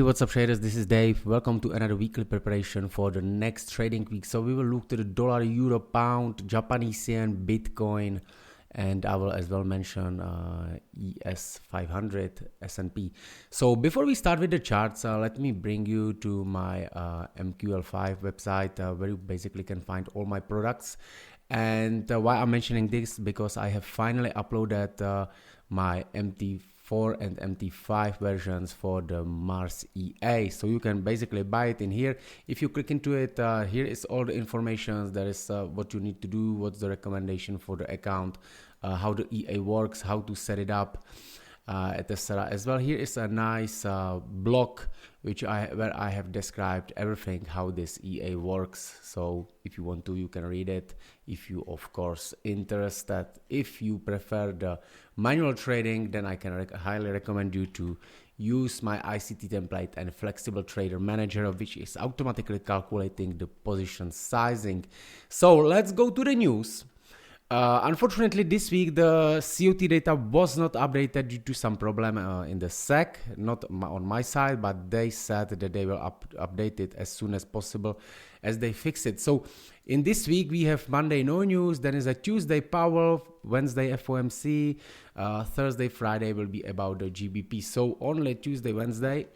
what's up traders, this is Dave. Welcome to another weekly preparation for the next trading week. So we will look to the dollar, euro, pound, Japanese yen, Bitcoin, and I will as well mention ES 500, S&P. So before we start with the charts, let me bring you to my MQL5 website where you basically can find all my products. And why I'm mentioning this, because I have finally uploaded my MT4 and MT5 versions for the Mars EA, so you can basically buy it in here. If you click into it, here is all the information. There is what you need to do, what's the recommendation for the account, how the EA works, how to set it up, etc. As well, here is a nice blog where I have described everything, how this EA works. So if you want to, you can read it. If you of course interested, if you prefer the manual trading, then I can highly recommend you to use my ICT template and flexible trader manager, which is automatically calculating the position sizing. So let's go to the news. Unfortunately, this week the COT data was not updated due to some problem in the SEC, not on my side, but they said that they will update it as soon as possible as they fix it. So in this week we have Monday no news, then is a Tuesday Powell, Wednesday FOMC, Thursday, Friday will be about the GBP. So only Tuesday, Wednesday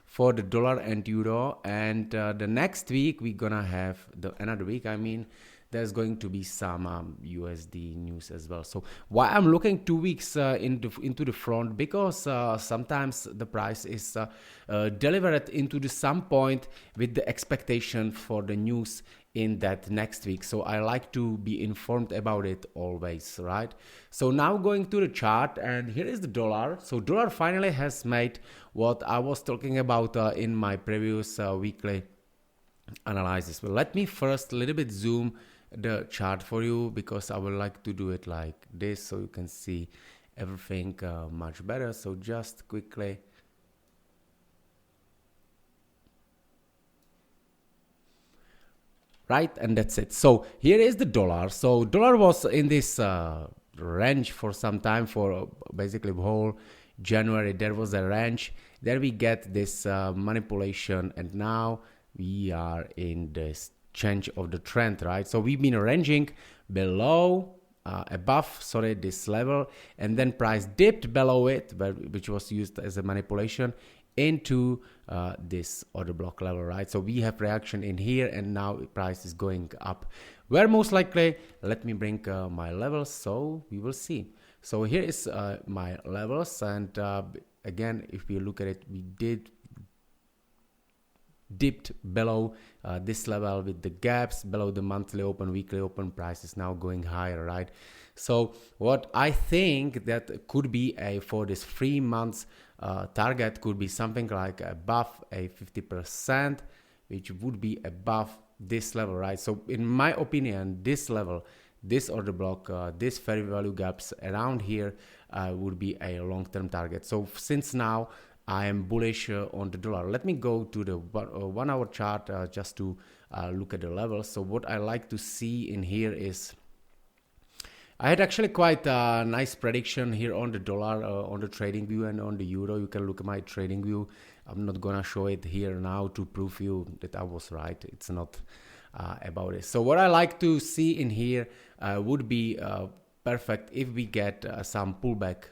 for the dollar and euro, and the next week we're gonna have another week. There's going to be some USD news as well. So why I'm looking 2 weeks into the front, because sometimes the price is delivered into some point with the expectation for the news in that next week. So I like to be informed about it always, right? So now going to the chart, and here is the dollar. So dollar finally has made what I was talking about in my previous weekly analysis. Well, let me first a little bit zoom the chart for you, because I would like to do it like this so you can see everything much better. So just quickly, right, and that's it. So here is the dollar. So dollar was in this range for some time, for basically whole January. There was a range, there we get this manipulation, and now we are in this change of the trend, right? So we've been ranging below this level, and then price dipped below it, which was used as a manipulation into this order block level, right? So we have reaction in here, and now price is going up. Where most likely, let me bring my levels so we will see. So here is my levels, and again, if we look at it, we dipped below this level with the gaps below the monthly open, weekly open. Price is now going higher, right? So what I think that could be for this 3 months target could be something like above a 50%, which would be above this level, right? So in my opinion, this level, this order block, this fair value gaps around here would be a long-term target. So since now I am bullish on the dollar, let me go to the 1 hour chart just to look at the levels. So what I like to see in here is, I had actually quite a nice prediction here on the dollar, on the trading view, and on the euro. You can look at my trading view. I'm not gonna show it here now to prove you that I was right. It's not about it. So what I like to see in here would be perfect if we get some pullback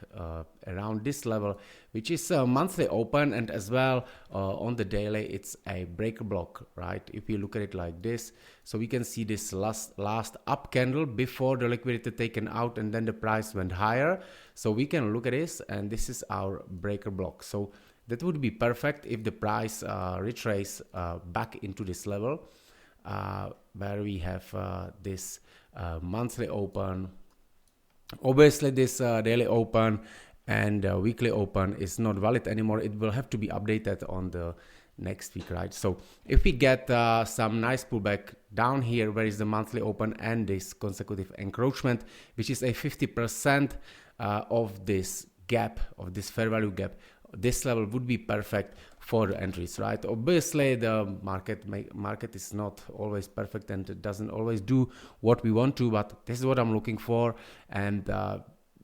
around this level, which is a monthly open, and as well on the daily it's a breaker block, right? If you look at it like this, so we can see this last up candle before the liquidity taken out, and then the price went higher. So we can look at this, and this is our breaker block. So that would be perfect if the price retrace back into this level where we have this monthly open. Obviously this daily open and weekly open is not valid anymore. It will have to be updated on the next week, right? So if we get some nice pullback down here, where is the monthly open and this consecutive encroachment, which is a 50% of this gap, of this fair value gap, this level would be perfect for the entries, right? Obviously the market is not always perfect, and it doesn't always do what we want to, but this is what I'm looking for. And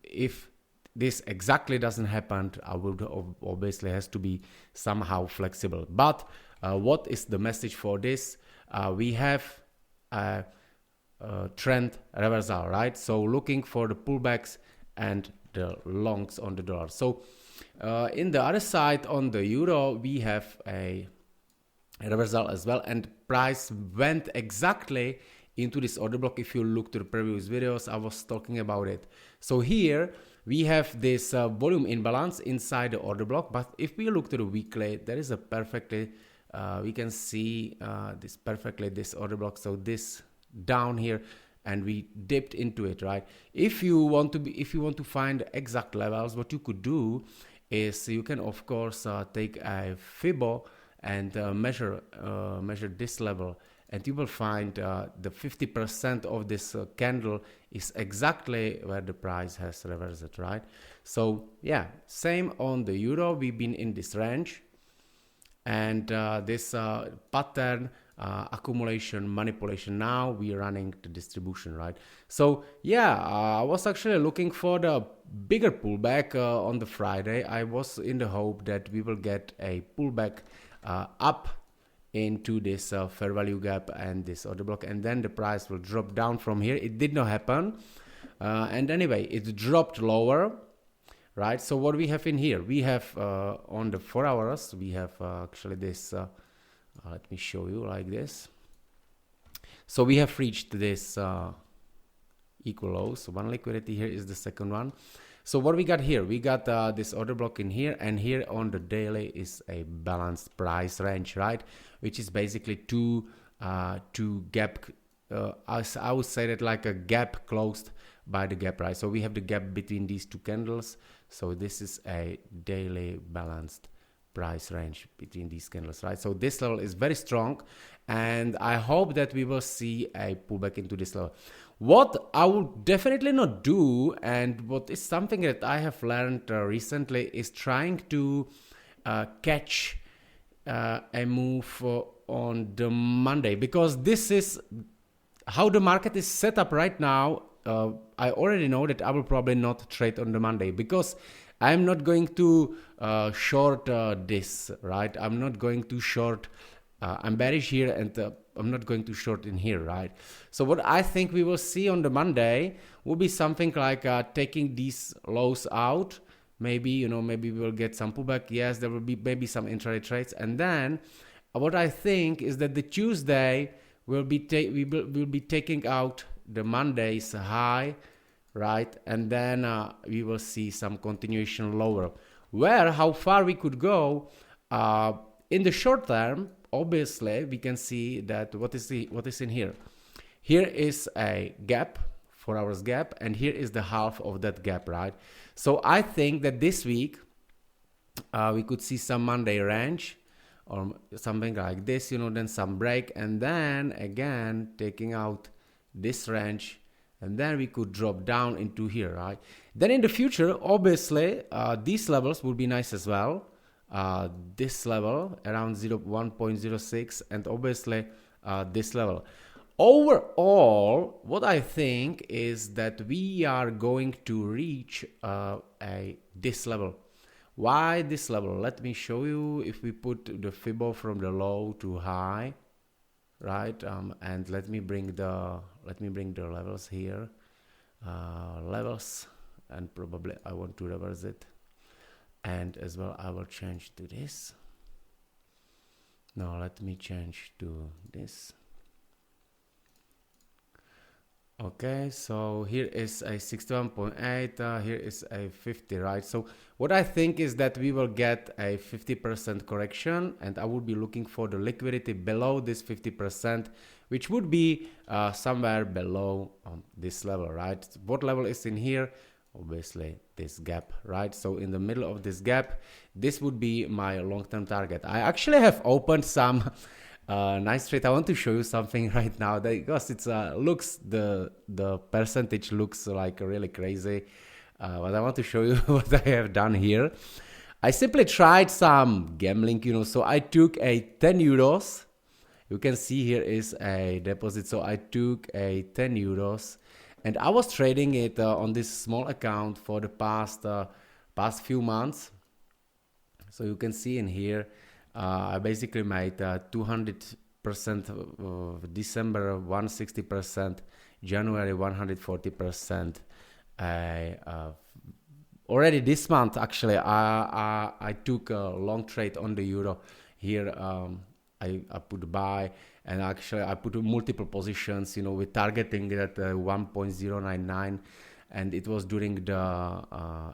if this exactly doesn't happen, I would obviously has to be somehow flexible. But what is the message for this? We have a trend reversal, right? So looking for the pullbacks and the longs on the dollar. So in the other side, on the euro, we have a reversal as well, and price went exactly into this order block. If you look to the previous videos, I was talking about it. So here we have this volume imbalance inside the order block, but if we look to the weekly, there is a perfectly we can see this order block. So this down here, and we dipped into it, right? If you want to find exact levels, what you could do is you can of course take a Fibo and measure this level, and you will find the 50% of this candle is exactly where the price has reversed, right? So yeah, same on the euro, we've been in this range, and this pattern accumulation manipulation, now we are running the distribution, right? So yeah, I was actually looking for the bigger pullback on the Friday. I was in the hope that we will get a pullback up into this fair value gap and this order block, and then the price will drop down from here. It did not happen, and anyway, it dropped lower, right? So what we have in here, we have on the 4 hours, we have actually this let me show you like this. So we have reached this equal lows. So one liquidity, here is the second one. So what we got here, we got this order block in here, and here on the daily is a balanced price range, right? Which is basically two gap, I would say that like a gap closed by the gap, right? So we have the gap between these two candles. So this is a daily balanced price range between these candles, right? So this level is very strong, and I hope that we will see a pullback into this level. What I would definitely not do, and what is something that I have learned recently, is trying to catch a move on the Monday, because this is how the market is set up right now. I already know that I will probably not trade on the Monday, because I'm not going to short this, right? I'm not going to short, I'm bearish here, and I'm not going to short in here, right? So what I think we will see on the Monday will be something like taking these lows out. Maybe, maybe we will get some pullback. Yes, there will be maybe some intraday trades. And then what I think is that the Tuesday will be we'll be taking out the Monday's high, right? And then we will see some continuation lower. How far we could go in the short term, obviously we can see that what is in here. Here is a gap, 4 hours gap, and here is the half of that gap, right? So I think that this week we could see some Monday range or something like this, then some break, and then again taking out this range, and then we could drop down into here, right? Then in the future, obviously, these levels would be nice as well. This level around 1.06, and obviously this level. Overall, what I think is that we are going to reach this level. Why this level? Let me show you. If we put the Fibo from the low to high, right? And let me bring the levels here. Levels, and probably I want to reverse it. And as well, I will change to this. Now let me change to this. Okay, so here is a 61.8, here is a 50, right? So what I think is that we will get a 50% correction, and I would be looking for the liquidity below this 50%, which would be somewhere below this level, right? What level is in here? Obviously this gap, right? So in the middle of this gap, this would be my long-term target. I actually have opened some nice trade. I want to show you something right now, because it's looks the percentage looks like really crazy, but I want to show you what I have done here. I simply tried some gambling, so I took a 10 euros. You can see here is a deposit, so I took a 10 euros, And I was trading it on this small account for the past few months. So you can see in here, I basically made 200% December, 160%, January 140%. Already this month, actually, I took a long trade on the euro. Here, I put buy, and actually I put multiple positions, you know, with targeting at 1.099, and it was during the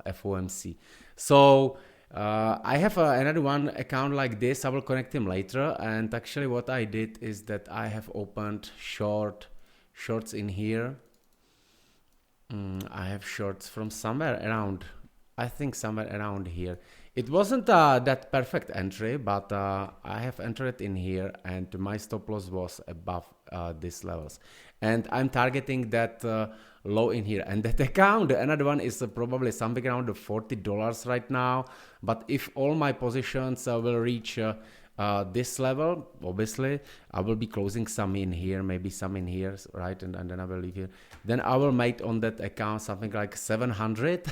FOMC. So I have another one account like this. I will connect him later. And actually what I did is that I have opened shorts in here. I have shorts from somewhere around, I think somewhere around here. It wasn't that perfect entry, but I have entered in here, and my stop loss was above these levels. And I'm targeting that low in here. And that account, another one, is probably something around $40 right now. But if all my positions will reach this level, obviously, I will be closing some in here, maybe some in here, right? And then I will leave here. Then I will make on that account something like 700.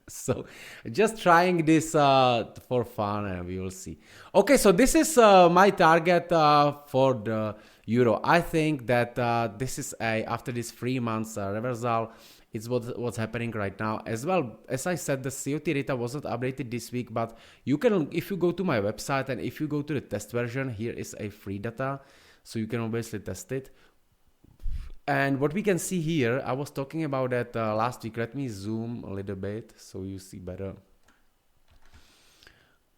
So just trying this for fun, and we will see. Okay, so this is my target for the euro. I think that this is after this 3 months reversal, it's what's happening right now. As well, as I said, the COT data wasn't updated this week, but you can, if you go to my website and if you go to the test version, here is a free data, so you can obviously test it. And what we can see here, I was talking about that last week. Let me zoom a little bit so you see better.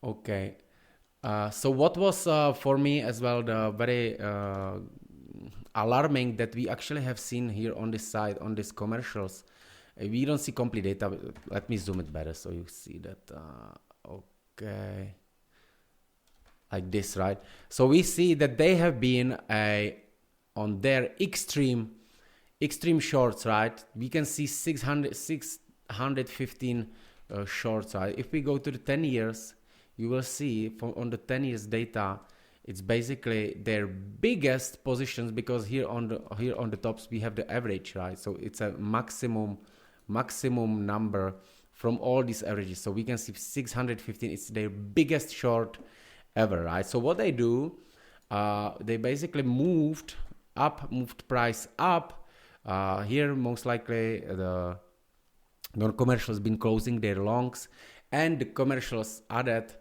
Okay. So what was for me as well the very alarming that we actually have seen here on this side, on these commercials. We don't see complete data. Let me zoom it better so you see that. Okay. Like this, right? So we see that they have been on their extreme shorts, right? We can see 615 shorts, right? If we go to the 10 years, you will see on the 10 years data, it's basically their biggest positions, because here on the tops we have the average, right? So it's a maximum number from all these averages. So we can see 615. It's their biggest short ever, right? So what they do, they basically moved price up. Here most likely the non-commercials been closing their longs, and the commercials added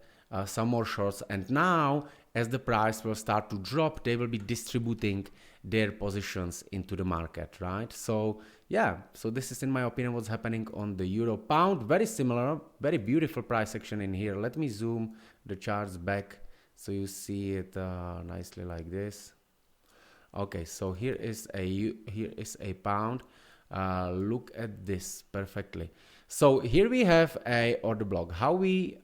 some more shorts, and now as the price will start to drop, they will be distributing their positions into the market, right? So yeah, so this is in my opinion what's happening on the euro pound. Very similar, very beautiful price action in here. Let me zoom the charts back so you see it nicely like this. Okay, so here is a pound. Look at this perfectly. So here we have a order block. How we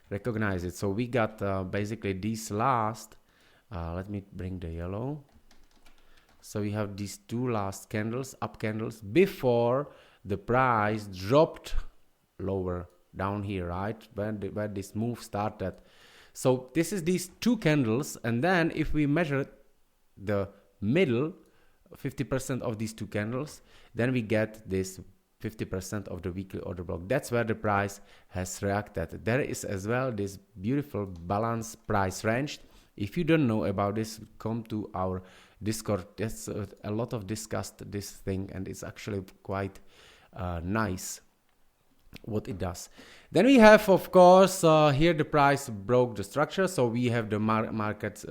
recognize it? So we got basically these last. Let me bring the yellow. So we have these two last candles, up candles, before the price dropped lower down here, right? Where this move started. So this is these two candles, and then if we measure the middle 50% of these two candles, then we get this 50% of the weekly order block. That's where the price has reacted. There is as well this beautiful balance price range. If you don't know about this, come to our Discord. There's a lot of discussed this thing, and it's actually quite nice what it does. Then we have, of course, here the price broke the structure, so we have the market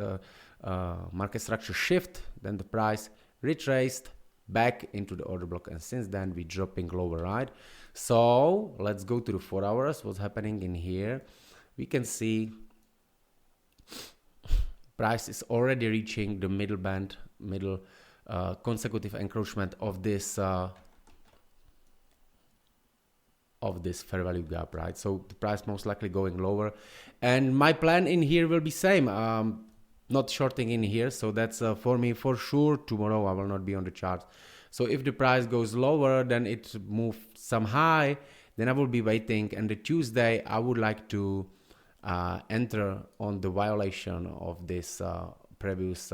structure shift. Then the price retraced back into the order block, and since then we dropping lower, right? So let's go to the 4 hours. What's happening in here? We can see price is already reaching the middle band, consecutive encroachment of this fair value gap, right? So the price most likely going lower, and my plan in here will be same. Not shorting in here, so that's for me for sure. Tomorrow I will not be on the chart. So if the price goes lower, then it moves some high, then I will be waiting, and the Tuesday I would like to enter on the violation of this previous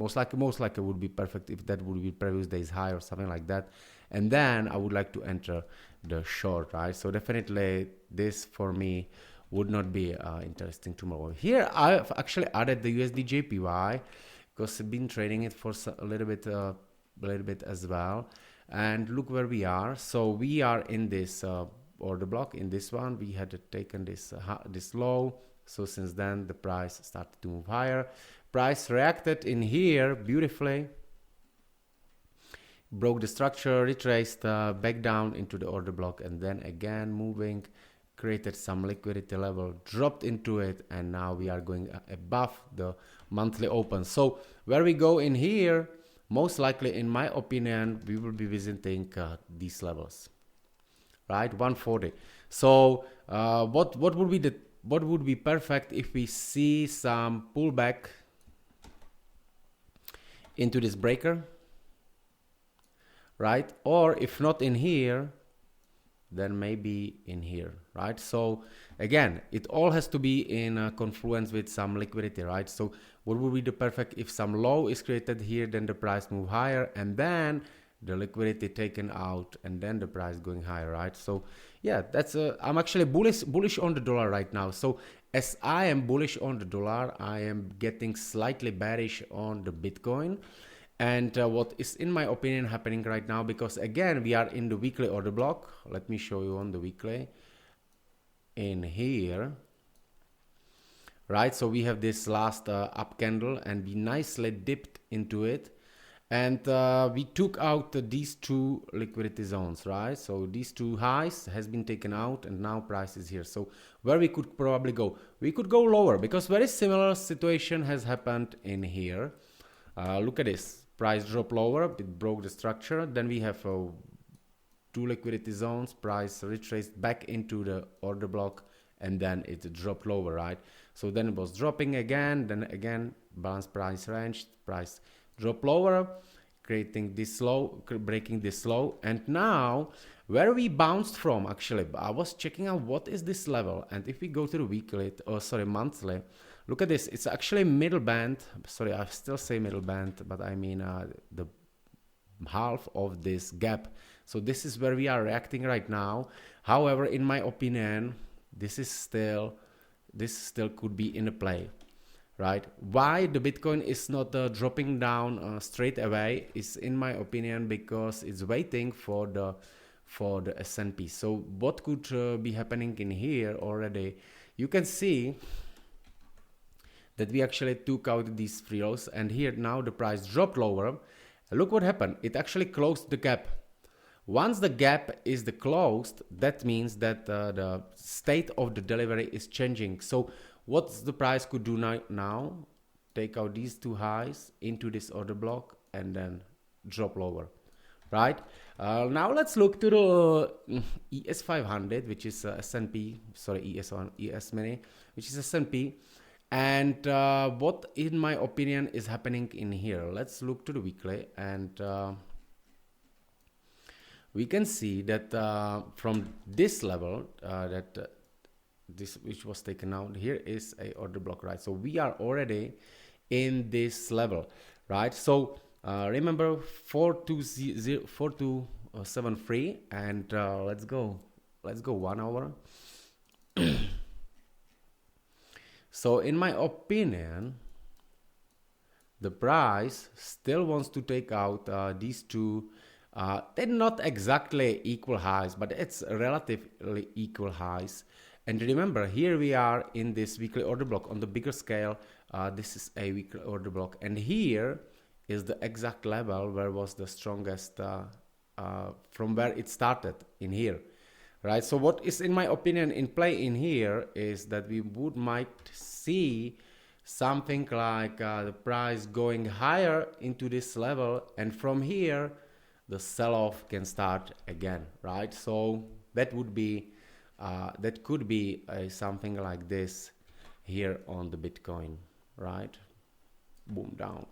Most likely would be perfect if that would be previous day's high or something like that. And then I would like to enter the short, right? So definitely this for me would not be interesting tomorrow. Here I've actually added the USD JPY because I've been trading it for a little bit as well. And look where we are. So we are in this order block. In this one, we had taken this low. So since then, the price started to move higher. Price reacted in here beautifully. Broke the structure, retraced back down into the order block, and then again moving, created some liquidity level, dropped into it, and now we are going above the monthly open. So where we go in here, most likely, in my opinion, we will be visiting these levels, right? 140. So what would be perfect if we see some pullback into this breaker, right? Or if not in here, then maybe in here, right? So again, it all has to be in confluence with some liquidity, right? So what would be the perfect if some low is created here, then the price move higher, and then the liquidity taken out, and then the price going higher, right? So yeah, that's I'm actually bullish on the dollar right now. So as I am bullish on the dollar, I am getting slightly bearish on the Bitcoin. And what is, in my opinion, happening right now, because again, we are in the weekly order block. Let me show you on the weekly in here, right? So we have this last up candle, and we nicely dipped into it. And we took out these two liquidity zones, right? So these two highs has been taken out, and now price is here. So where we could probably go? We could go lower, because very similar situation has happened in here. Look at this. Price dropped lower, it broke the structure. Then we have two liquidity zones. Price retraced back into the order block, and then it dropped lower, right? So then it was dropping again, then again, balanced price range, price dropped lower, creating this low, breaking this low. And now, where we bounced from, actually, I was checking out what is this level. And if we go to the weekly, monthly, look at this. It's actually middle band. Sorry, I still say middle band, but I mean the half of this gap. So this is where we are reacting right now. However, in my opinion, this still could be in a play, right? Why the Bitcoin is not dropping down straight away is, in my opinion, because it's waiting for the S&P. So what could be happening in here already? You can see that we actually took out these free lows, and here now the price dropped lower. Look what happened. It actually closed the gap. Once the gap is closed, that means that the state of the delivery is changing. So what's the price could do now? Take out these two highs into this order block and then drop lower, right? Now let's look to the ES 500, which is S&P, sorry, ES mini, which is S&P. And what, in my opinion, is happening in here? Let's look to the weekly, and we can see that from this level, this which was taken out, here is a order block, right? So we are already in this level, right? So remember 4273, and let's go 1 hour. So in my opinion, the price still wants to take out these two. They're not exactly equal highs, but it's relatively equal highs. And remember, here we are in this weekly order block on the bigger scale. This is a weekly order block, and here is the exact level where was the strongest from where it started in here. Right, so what is, in my opinion, in play in here is that we might see something like the price going higher into this level, and from here the sell-off can start again, right? So that would be that could be something like this here on the Bitcoin, right? Boom, down.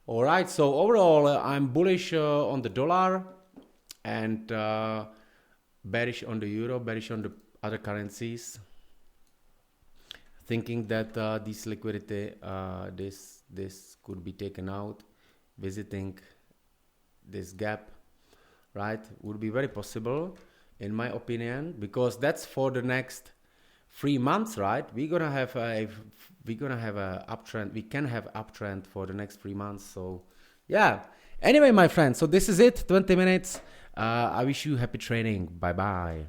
All right, so overall I'm bullish on the dollar, and bearish on the euro, bearish on the other currencies. thinking that this liquidity, this could be taken out, visiting this gap, right, would be very possible in my opinion, because that's for the next 3 months, right? We're gonna have a uptrend. We can have uptrend for the next 3 months. So yeah, anyway my friends, so this is it, 20 minutes. I wish you happy trading. Bye bye.